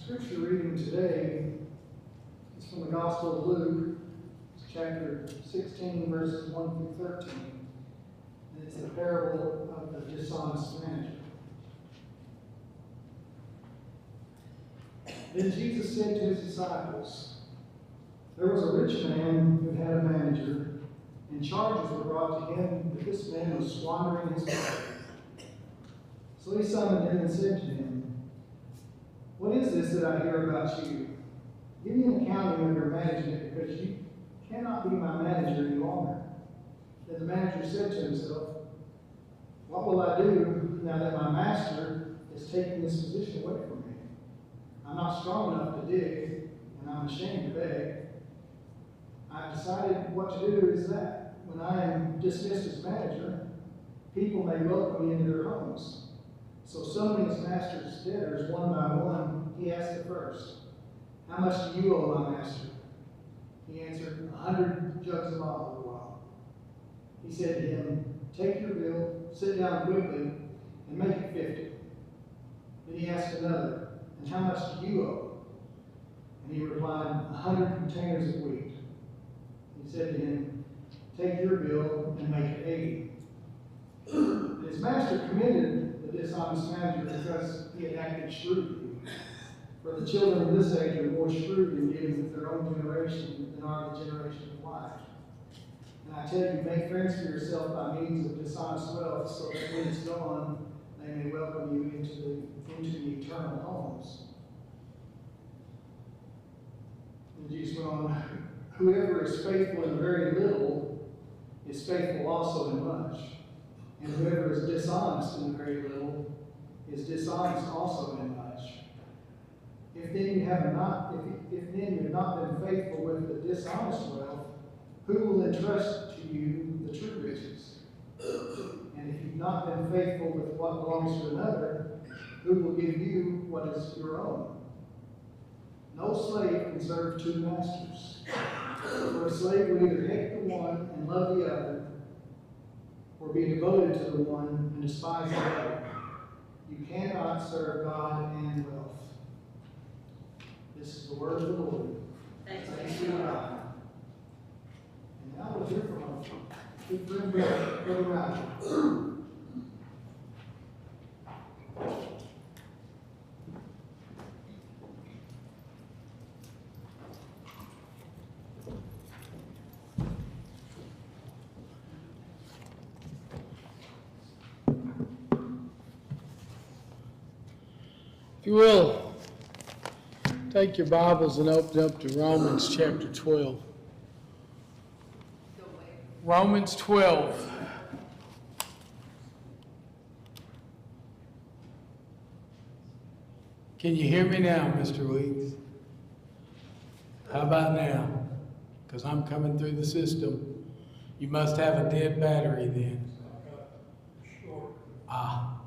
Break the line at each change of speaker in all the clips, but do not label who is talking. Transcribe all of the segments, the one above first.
Scripture reading today is from the Gospel of Luke, chapter 16, verses 1 through 13. And it's the parable of the dishonest manager. Then Jesus said to his disciples, "There was a rich man who had a manager, and charges were brought to him that this man was squandering his money. So he summoned him and said to him, 'What is this that I hear about you? Give me an accounting of your management, because you cannot be my manager any longer.' Then the manager said to himself, 'What will I do now that my master is taking this position away from me? I'm not strong enough to dig, and I'm ashamed to beg. I've decided what to do is that when I am dismissed as manager, people may welcome me into their homes.' So summoning his master's debtors one by one, he asked the first, 'How much do you owe my master?' He answered, 100 jugs of olive oil.' He said to him, 'Take your bill, sit down quickly, and make it 50. Then he asked another, 'And how much do you owe?' And he replied, 100 containers of wheat. He said to him, 'Take your bill and make it 80. And his master commended the dishonest manager because he had acted shrewdly. For the children of this age are more shrewd in dealing with their own generation than are the generation of light. And I tell you, make friends for yourself by means of dishonest wealth, so that when it's gone, they may welcome you into the eternal homes.'" And Jesus went on, "Whoever is faithful in very little is faithful also in much. And whoever is dishonest in very little is dishonest also in much. If then you have not been faithful with the dishonest wealth, who will entrust to you the true riches? And if you've not been faithful with what belongs to another, who will give you what is your own? No slave can serve two masters. For a slave will either hate the one and love the other, or be devoted to the one and despise the other. You cannot serve God and wealth." This is the word of the Lord. Thanks be to God. And now we'll hear from our good friend, Brother Rowdy.
If you will, take your Bibles and open up to Romans chapter 12. Romans 12. Can you hear me now, Mr. Weeks? How about now? Because I'm coming through the system. You must have a dead battery then. Ah.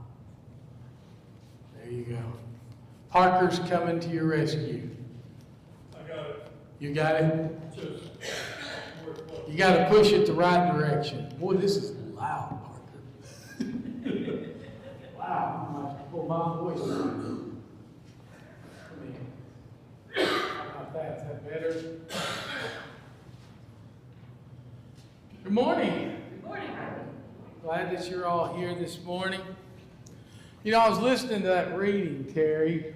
There you go. Parker's coming to your rescue.
I got it.
You got it?
Just
You got to push it the right direction. Boy, this is loud, Parker. Wow, I'm going to have to pull my voice down. How about that? Is that better? Good morning.
Good morning.
Glad that you're all here this morning. You know, I was listening to that reading, Terry. It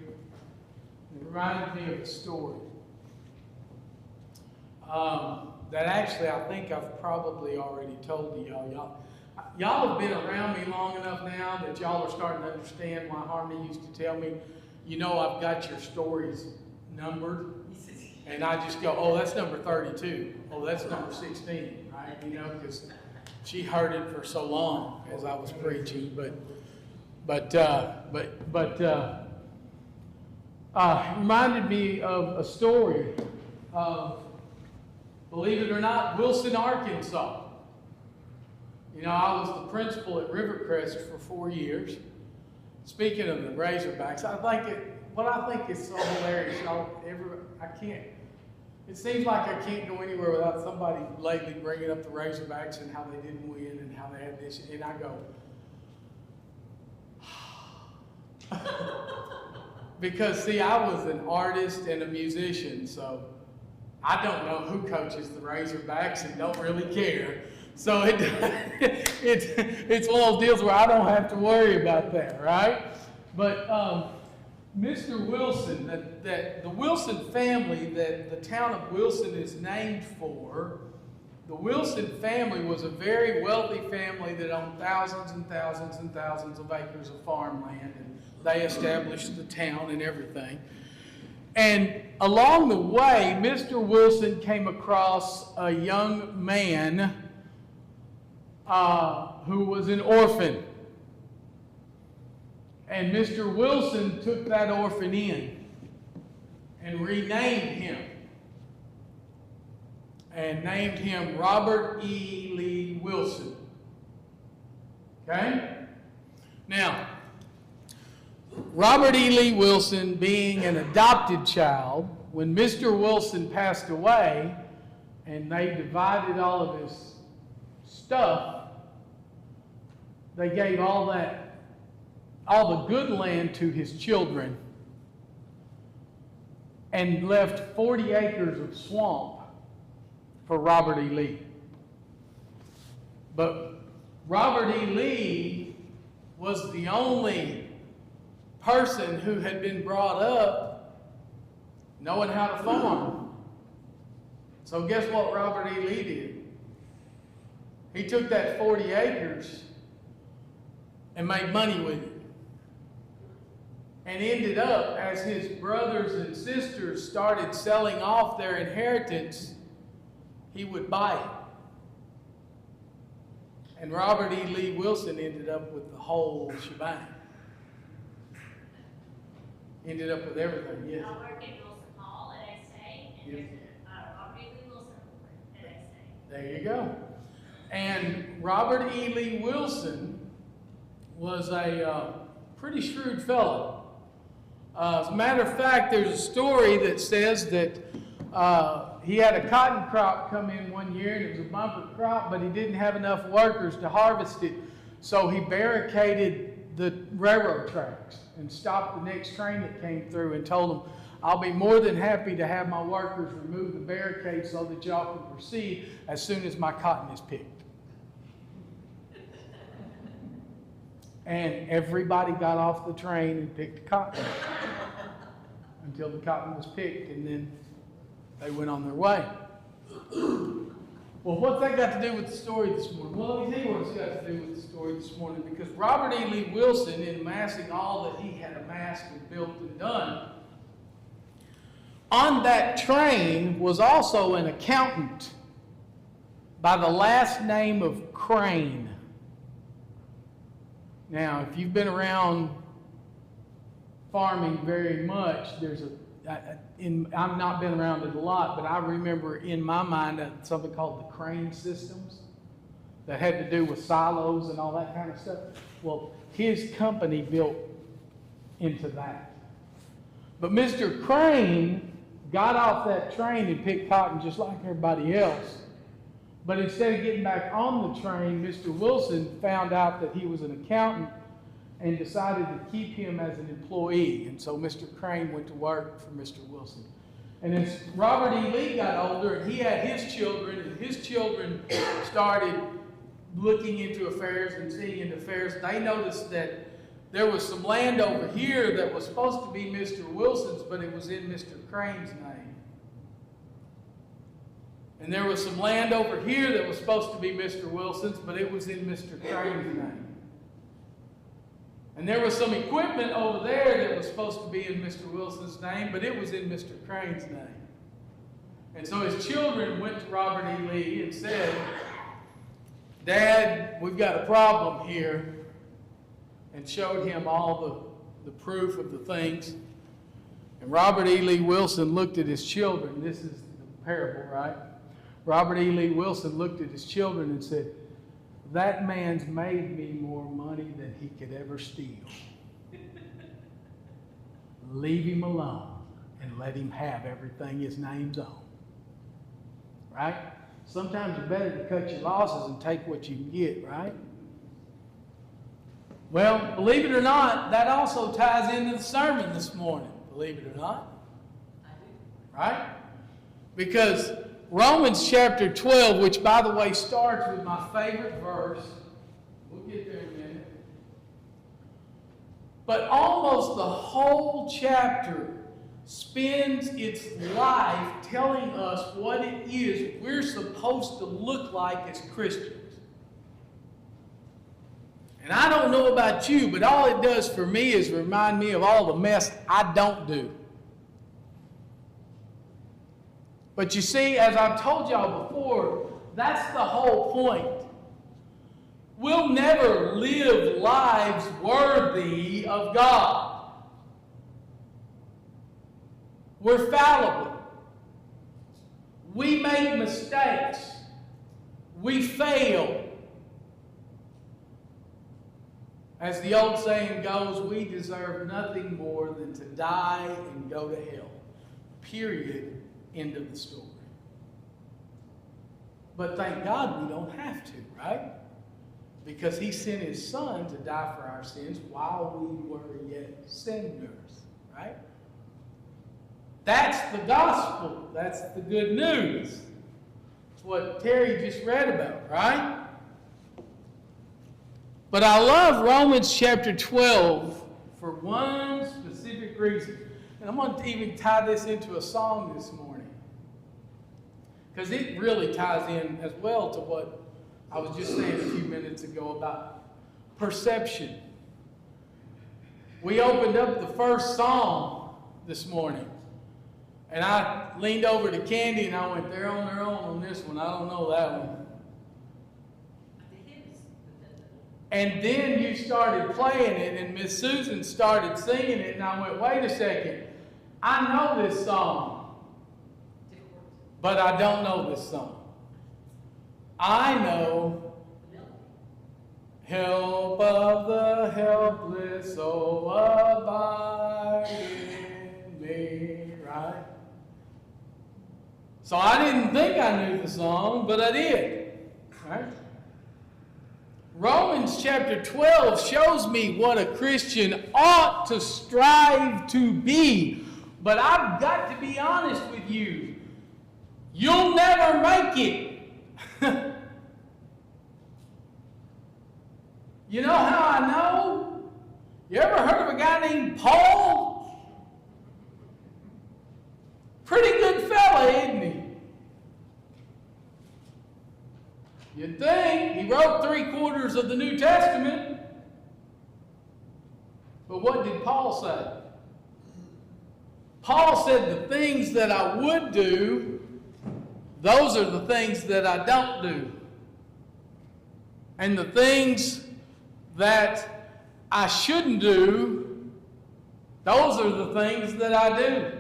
reminded me of a story. That actually I think I've probably already told to y'all. Y'all have been around me long enough now that y'all are starting to understand why Harmony used to tell me, you know, I've got your stories numbered. And I just go, oh, that's number 32. Oh, that's number 16, right? You know, because she heard it for so long as I was preaching. But reminded me of a story of, believe it or not, Wilson, Arkansas. You know, I was the principal at Rivercrest for 4 years. Speaking of the Razorbacks, what I think is so hilarious, it seems like I can't go anywhere without somebody lately bringing up the Razorbacks and how they didn't win and how they had this, and I go, Because see, I was an artist and a musician, so I don't know who coaches the Razorbacks and don't really care. So it's one of those deals where I don't have to worry about that, right? But Mr. Wilson, that the Wilson family that the town of Wilson is named for, the Wilson family was a very wealthy family that owned thousands and thousands and thousands of acres of farmland, and they established the town and everything. And along the way, Mr. Wilson came across a young man who was an orphan. And Mr. Wilson took that orphan in and renamed him. And named him Robert E. Lee Wilson. Okay? Now, Robert E. Lee Wilson, being an adopted child, when Mr. Wilson passed away and they divided all of his stuff, they gave all the good land to his children and left 40 acres of swamp for Robert E. Lee. But Robert E. Lee was the only person who had been brought up knowing how to farm. So guess what Robert E. Lee did? He took that 40 acres and made money with it. And ended up, as his brothers and sisters started selling off their inheritance, he would buy it. And Robert E. Lee Wilson ended up with the whole shebang. Ended up with everything, yes.
I work at Wilson Hall at A-State, and
Yes.
there's Robert E. Lee Wilson at A-State.
There you go. And Robert E. Lee Wilson was a pretty shrewd fellow. As a matter of fact, there's a story that says that he had a cotton crop come in one year, and it was a bumper crop, but he didn't have enough workers to harvest it. So he barricaded the railroad tracks and stopped the next train that came through and told them, I'll be more than happy to have my workers remove the barricade so that y'all can proceed as soon as my cotton is picked. And everybody got off the train and picked cotton until the cotton was picked, and then they went on their way. Well, what's that got to do with the story this morning? Well, let me tell you what it's got to do with the story this morning, because Robert E. Lee Wilson, in amassing all that he had amassed and built and done, on that train was also an accountant by the last name of Crane. Now, if you've been around farming very much, I've not been around it a lot, but I remember in my mind something called the Crane systems that had to do with silos and all that kind of stuff. Well, his company built into that. But Mr. Crane got off that train and picked cotton just like everybody else. But instead of getting back on the train, Mr. Wilson found out that he was an accountant and decided to keep him as an employee. And so Mr. Crane went to work for Mr. Wilson. And as Robert E. Lee got older, and he had his children, and his children started looking into affairs and seeing into affairs, they noticed that there was some land over here that was supposed to be Mr. Wilson's, but it was in Mr. Crane's name. And there was some land over here that was supposed to be Mr. Wilson's, but it was in Mr. Crane's name. And there was some equipment over there that was supposed to be in Mr. Wilson's name, but it was in Mr. Crane's name. And so his children went to Robert E. Lee and said, Dad, we've got a problem here, and showed him all the proof of the things. And Robert E. Lee Wilson looked at his children. This is the parable, right? Robert E. Lee Wilson looked at his children and said, that man's made me more money than he could ever steal. Leave him alone and let him have everything his name's on. Right? Sometimes it's better to cut your losses and take what you can get, right? Well, believe it or not, that also ties into the sermon this morning. believe it or not. Right? Because Romans chapter 12, which by the way starts with my favorite verse, we'll get there in a minute, but almost the whole chapter spends its life telling us what it is we're supposed to look like as Christians. And I don't know about you, but all it does for me is remind me of all the mess I don't do. But you see, as I've told y'all before, that's the whole point. We'll never live lives worthy of God. We're fallible. We make mistakes. We fail. As the old saying goes, we deserve nothing more than to die and go to hell. Period. End of the story. But thank God we don't have to, right? Because He sent His Son to die for our sins while we were yet sinners, right? That's the gospel. That's the good news. It's what Terry just read about, right? But I love Romans chapter 12 for one specific reason. And I'm going to even tie this into a song this morning. Because it really ties in as well to what I was just saying a few minutes ago about perception. We opened up the first psalm this morning. And I leaned over to Candy and I went, they're on their own on this one. I don't know that one. And then you started playing it, and Miss Susan started singing it, and I went, wait a second. I know this song, but I don't know this song. I know help of the helpless, oh, abide in me, right? So I didn't think I knew the song, but I did, right? Romans chapter 12 shows me what a Christian ought to strive to be. But I've got to be honest with you. You'll never make it. You know how I know? You ever heard of a guy named Paul? Pretty good fella, isn't he? You'd think he wrote 3/4 of the New Testament. But what did Paul say? Paul said the things that I would do, those are the things that I don't do. And the things that I shouldn't do, those are the things that I do.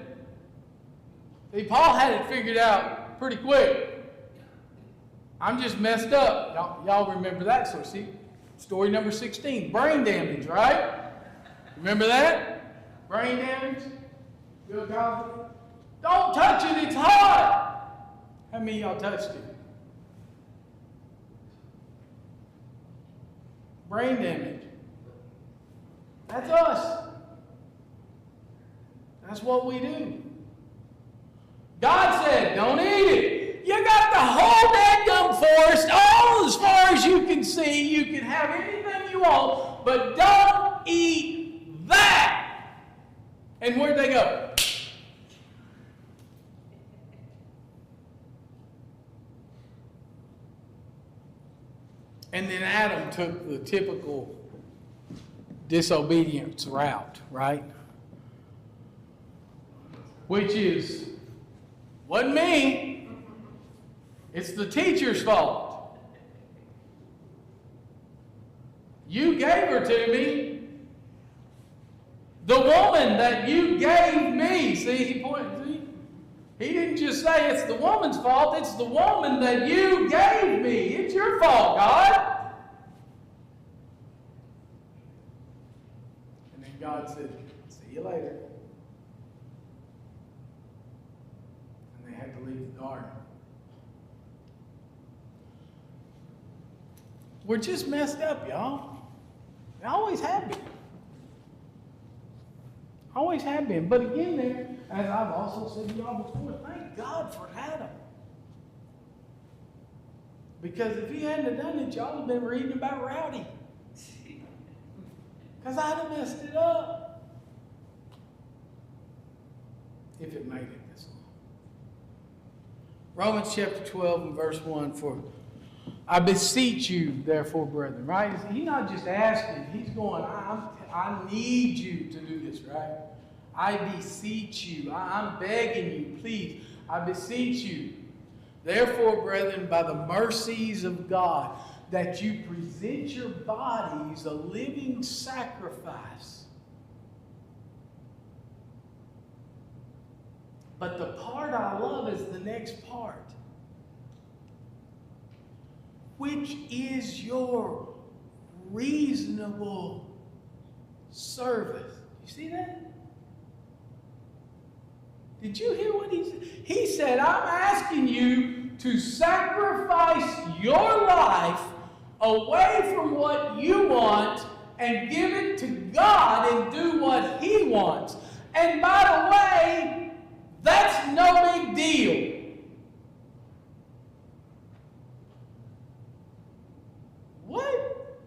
See, Paul had it figured out pretty quick. I'm just messed up. Y'all remember that? So see, story number 16, brain damage, right? Remember that? Brain damage? Bill Cosby? Don't touch it, it's hot! How many of y'all touched it? Brain damage. That's us. That's what we do. God said, don't eat it. You got the whole dadgum forest all as far as you can see. You can have anything you want, but don't eat that. And where'd they go? And then Adam took the typical disobedience route, right? Which is, wasn't me. It's the teacher's fault. You gave her to me. The woman that you gave me. See, he pointed. See? He didn't just say it's the woman's fault. It's the woman that you gave me. It's your fault, God. And then God said, see you later. And they had to leave the garden. We're just messed up, y'all. We always have been. Always have been. But again there, as I've also said to y'all before, thank God for Adam. Because if he hadn't have done it, y'all have been reading about Rowdy. Because I'd have messed it up. If it made it this long. Romans chapter 12 and verse 1, for I beseech you, therefore, brethren, right? He's not just asking, he's going, I need you to do this, right? I beseech you. I'm begging you, please. I beseech you. Therefore, brethren, by the mercies of God, that you present your bodies a living sacrifice. But the part I love is the next part. Which is your reasonable service. You see that? Did you hear what he said? He said, I'm asking you to sacrifice your life away from what you want and give it to God and do what He wants. And by the way, that's no big deal. What?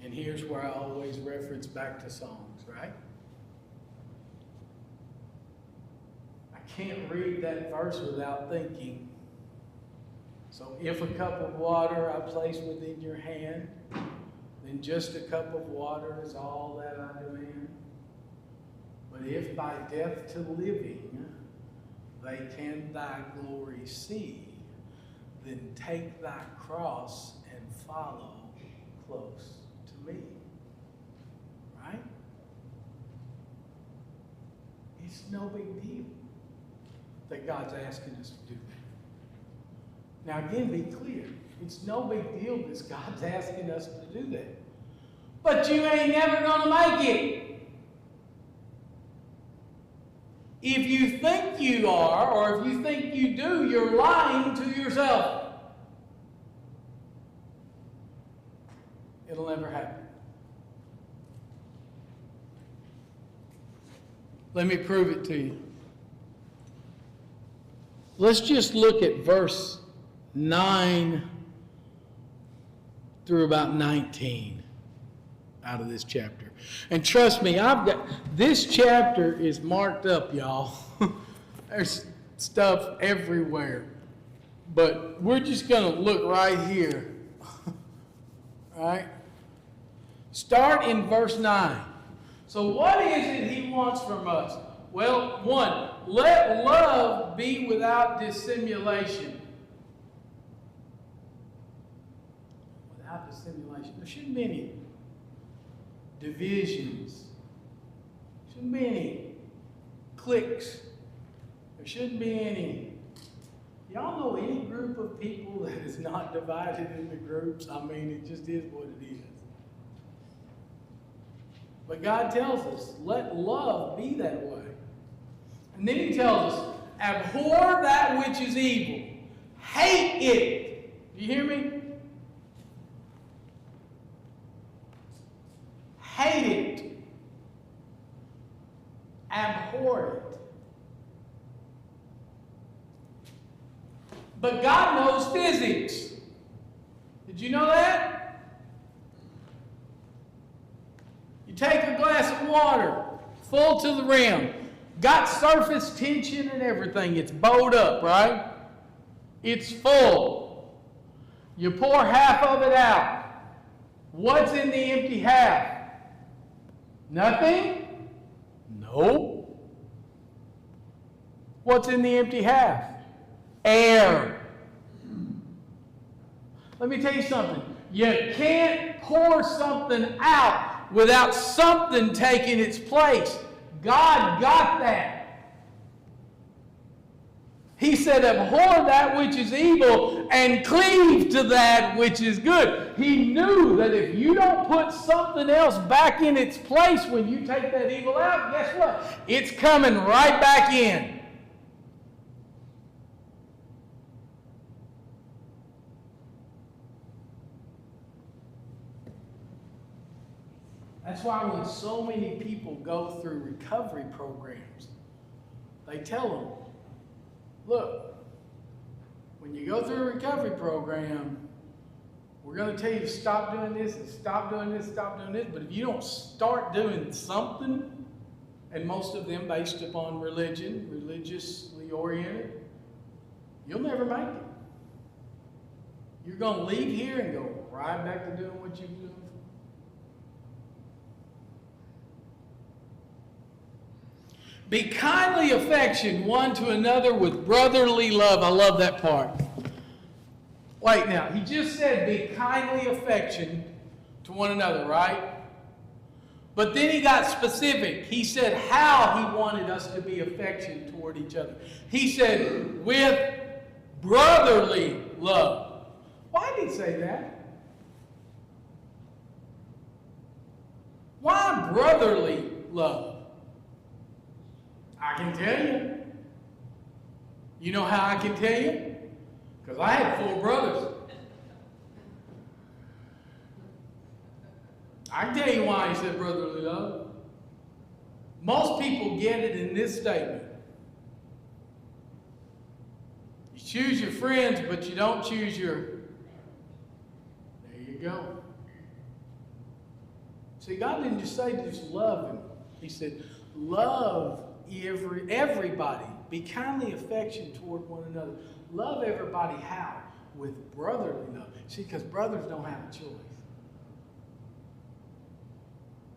And here's where I always reference back to songs, right? I can't read that verse without thinking. So if a cup of water I place within your hand, then just a cup of water is all that I demand. But if by death to living they can thy glory see, then take thy cross and follow close to me. Right? It's no big deal that God's asking us to do that. Now again, be clear. It's no big deal that God's asking us to do that. But you ain't never going to make it. If you think you are, or if you think you do, you're lying to yourself. It'll never happen. Let me prove it to you. Let's just look at verse 9 through about 19 out of this chapter. And trust me, this chapter is marked up, y'all. There's stuff everywhere. But we're just going to look right here. Right? Start in verse 9. So what is it he wants from us? Well, 1, let love be without dissimulation. Without dissimulation. There shouldn't be any divisions. Shouldn't be any cliques. There shouldn't be any. Y'all know any group of people that is not divided into groups? I mean, it just is what it is. But God tells us, let love be that way. And then he tells us, abhor that which is evil. Hate it. You hear me? Hate it. Abhor it. But God knows physics. Did you know that? You take a glass of water, full to the rim, got surface tension and everything. It's bowed up, right? It's full. You pour half of it out. What's in the empty half? Nothing? No. What's in the empty half? Air. Let me tell you something. You can't pour something out without something taking its place. God got that. He said, abhor that which is evil and cleave to that which is good. He knew that if you don't put something else back in its place when you take that evil out, guess what? It's coming right back in. That's why when so many people go through recovery programs, they tell them, look, when you go through a recovery program, we're going to tell you to stop doing this and stop doing this, stop doing this. But if you don't start doing something, and most of them based upon religion, religiously oriented, you'll never make it. You're going to leave here and go right back to doing what you've done. Be kindly affectioned one to another with brotherly love. I love that part. Wait now, he just said be kindly affectioned to one another, right? But then he got specific. He said how he wanted us to be affectionate toward each other. He said with brotherly love. Why did he say that? Why brotherly love? I can tell you. You know how I can tell you? Because I had 4 brothers. I can tell you why he said brotherly love. Most people get it in this statement. You choose your friends, but you don't choose your... There you go. See, God didn't just say just love him. He said, love everybody. Be kindly affectionate toward one another. Love everybody how? With brotherly love. See, because brothers don't have a choice.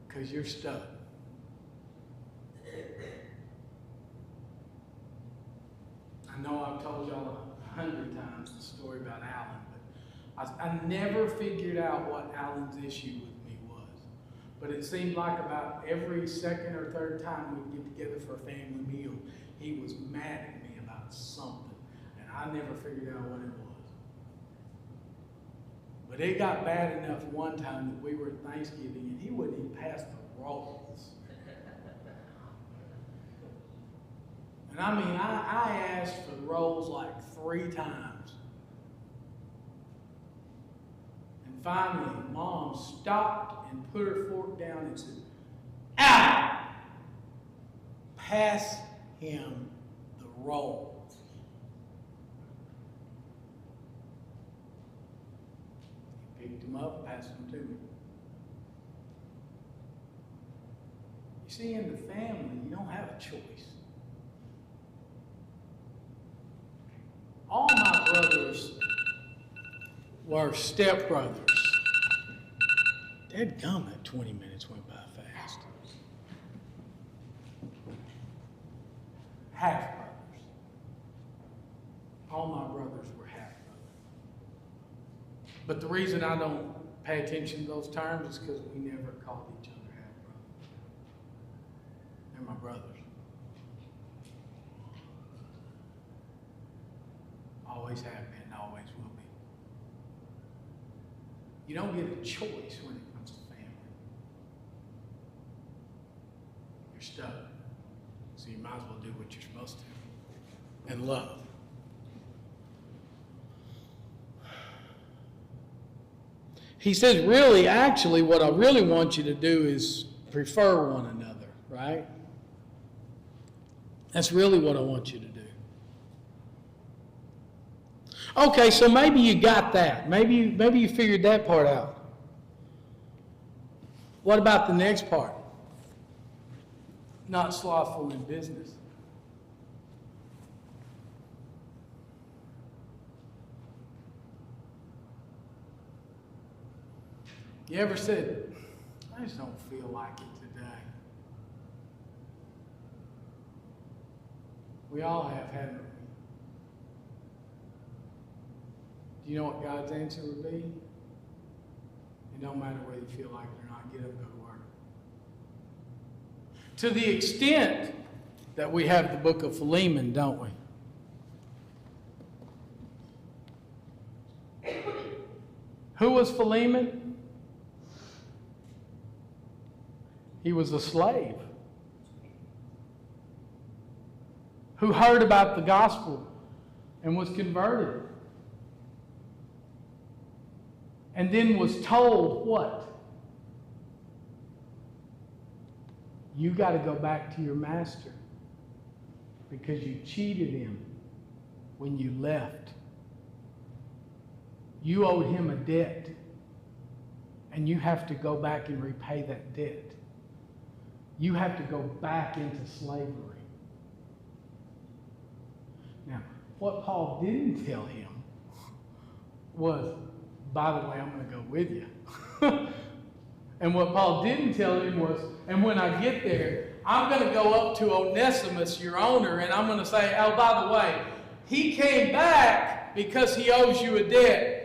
Because you're stuck. I know I've told y'all 100 times the story about Alan, but I never figured out what Alan's issue with me was. But it seemed like about every second or third time we'd get together for a family meal, he was mad at me about something. And I never figured out what it was. But it got bad enough one time that we were at Thanksgiving and he wouldn't even pass the rolls. And I mean, I asked for the rolls like 3 times. And finally, Mom stopped and put her fork down and said, "Out! Pass him the rolls." Picked him up, passed him to me. You see, in the family, you don't have a choice. All my brothers were stepbrothers. Dadgum, that 20 minutes went by fast. Half brothers. All my brothers were half brothers. But the reason I don't pay attention to those terms is because we never called each other half brothers. They're my brothers. Always have been, always will be. You don't get a choice when it comes to family. You're stuck. So you might as well do what you're supposed to. And love. He says, really, actually, what I really want you to do is prefer one another, right? That's really what I want you to do. Okay, so maybe you got that. Maybe you figured that part out. What about the next part? Not slothful in business. You ever said, I just don't feel like it today? We all have, haven't we? Do you know what God's answer would be? It don't matter whether you feel like it or not. Get up and go to work. To the extent that we have the book of Philemon, don't we? Who was Philemon? He was a slave who heard about the gospel and was converted. And then was told what? You got to go back to your master because you cheated him when you left. You owed him a debt, and you have to go back and repay that debt. You have to go back into slavery. Now, what Paul didn't tell him was, by the way, I'm going to go with you. And what Paul didn't tell him was, and when I get there, I'm going to go up to Onesimus, your owner, and I'm going to say, oh, by the way, he came back because he owes you a debt.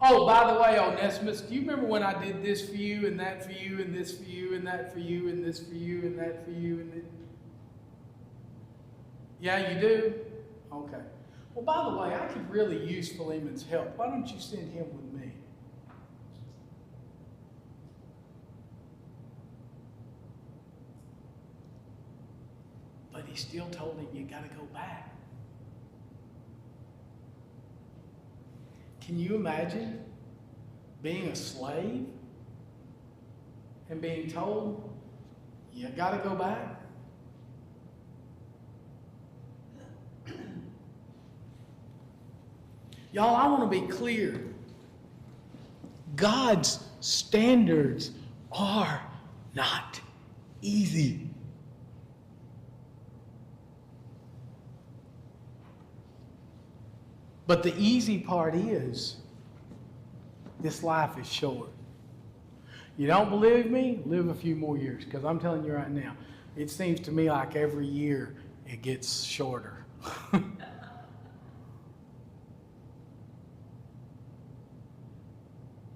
Oh, by the way, Onesimus, do you remember when I did this for you, and that for you, and this for you, and that for you, and this for you, and that for you, and this? Yeah, you do? Okay. Well, by the way, I could really use Philemon's help. Why don't you send him with me? But he still told him, you got to go back. Can you imagine being a slave and being told, you got to go back? Y'all, I want to be clear. God's standards are not easy. But the easy part is, this life is short. You don't believe me? Live a few more years, because I'm telling you right now, it seems to me like every year it gets shorter.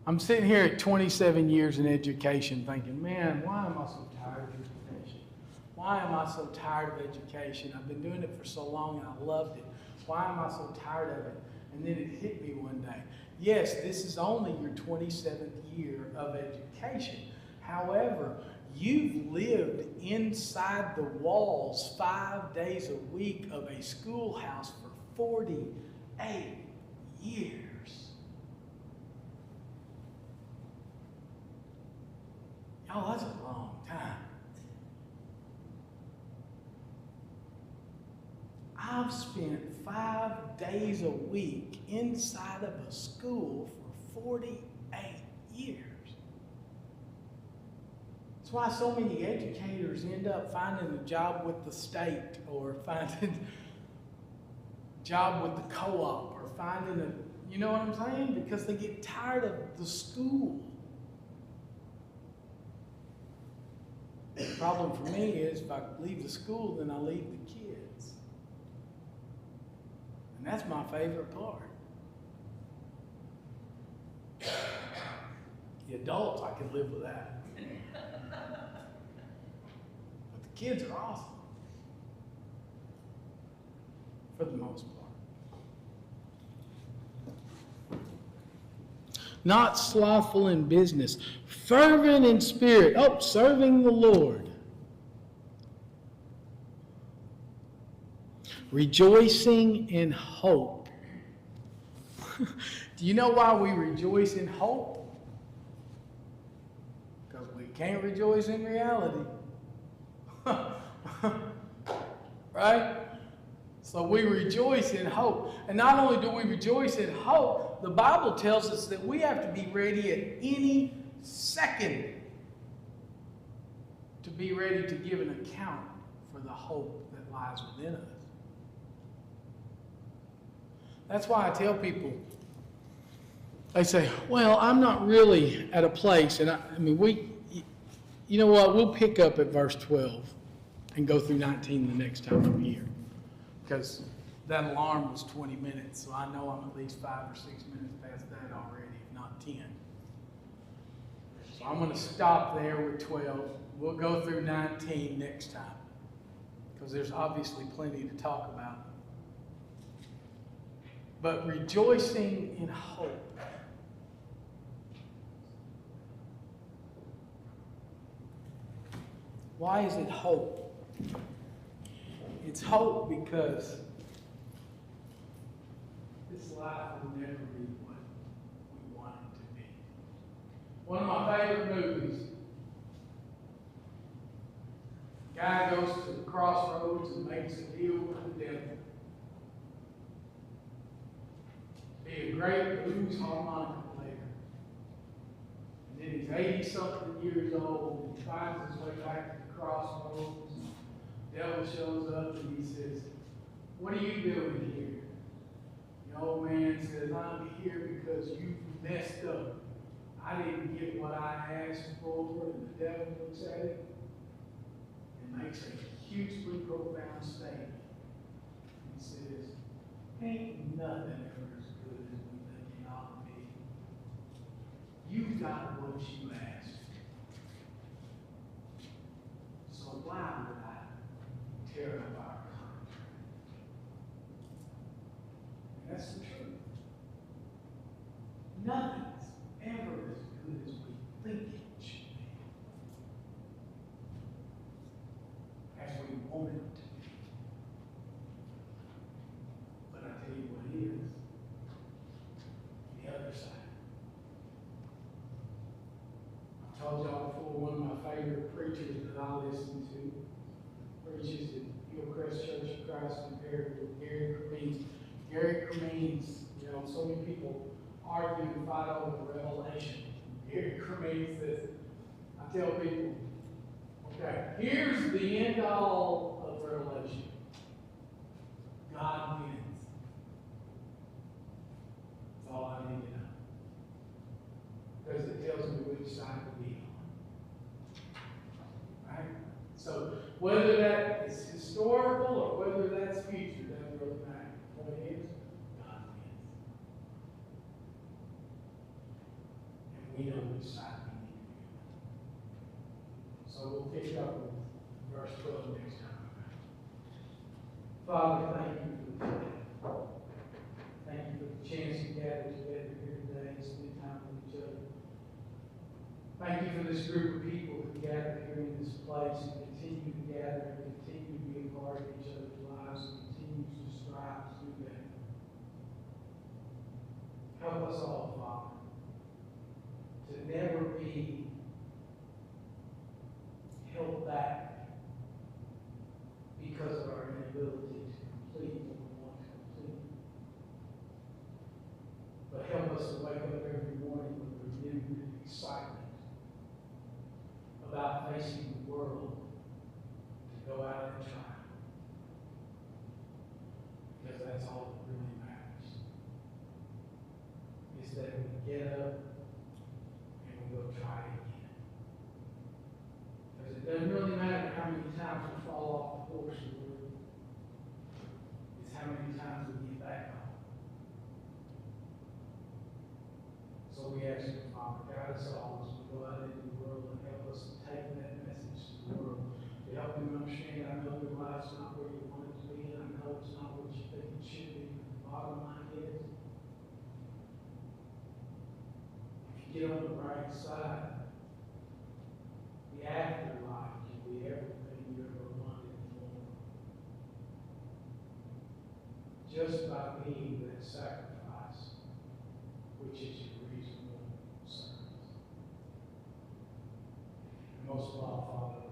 I'm sitting here at 27 years in education thinking, man, why am I so tired of education? Why am I so tired of education? I've been doing it for so long and I loved it. Why am I so tired of it? And then it hit me one day. Yes, this is only your 27th year of education. However, you've lived inside the walls 5 days a week of a schoolhouse for 48 years. Y'all, that's a long time. I've spent 5 days a week inside of a school for 48 years. That's why so many educators end up finding a job with the state, or finding a job with the co-op, or finding a, you know what I'm saying? Because they get tired of the school. The problem for me is if I leave the school, then I leave the kids. And that's my favorite part. The adults, I can live with that. But the kids are awesome. For the most part. Not slothful in business, fervent in spirit. Oh, serving the Lord. Rejoicing in hope. Do you know why we rejoice in hope? Because we can't rejoice in reality. Right? So we rejoice in hope. And not only do we rejoice in hope, the Bible tells us that we have to be ready at any second to be ready to give an account for the hope that lies within us. That's why I tell people, they say, well, I'm not really at a place, and I mean, you know what, we'll pick up at verse 12 and go through 19 the next time I'm here. Because that alarm was 20 minutes, so I know I'm at least 5 or 6 minutes past that already, if not 10. So I'm going to stop there with 12. We'll go through 19 next time, because there's obviously plenty to talk about. But rejoicing in hope. Why is it hope? It's hope because this life will never be what we want it to be. One of my favorite movies guy goes to the crossroads and makes a deal with the devil. Be a great blues harmonica player. And then he's 80-something years old, and he finds his way back to the crossroads. The devil shows up and he says, "What are you doing here?" The old man says, "I'm here because you messed up. I didn't get what I asked for." And the devil looks at him and makes a hugely profound statement. He says, "Ain't nothing ever as good as we think it ought to be. You got what you asked for. So why would I tear up our contract?" And that's the truth. Nothing's ever as good as we think it should be, as we want it to be. But I tell you what is the other side. I've told y'all before, one of my favorite preachers that I listen to preaches at Hillcrest Church of Christ compared with Gary Cremines. Gary Cremines, so many people argue and fight over Revelation. Gary Cremines says, I tell people, okay, here's the end all of Revelation. God wins. That's all I need to know. Because it tells me which side to be on. Right? So whether that is historical or whether that's future, doesn't really matter. The point is, God wins. And we know which side we need to be on. So we'll pick up with verse 12 next time. Father, thank you for the day. Thank you for the chance to gather together here today and spend time with each other. Thank you for this group of people who gather here in this place and continue to gather and continue to be a part of each other's lives and continue to strive to do that. Help us all, Father, to never be held back because of our inability to complete what we want to complete. But help us to wake up every morning with renewed excitement about facing the world to go out and try. Because that's all that really matters. Is that we get up and we go try again. Because it doesn't really matter how many times we fall off the horse or whatever. It's how many times we get back on. So we ask you, Father, guide us all as we go out into the world and help us to take that message to the world. To help them understand, I know your life's not where you want it to be, and I know it's not what you think it should be. The bottom line is, if you get on the right side, the afterlife can be everything you ever wanted for. Just by being that sacrifice, which is your reasonable service. And most of all, Father,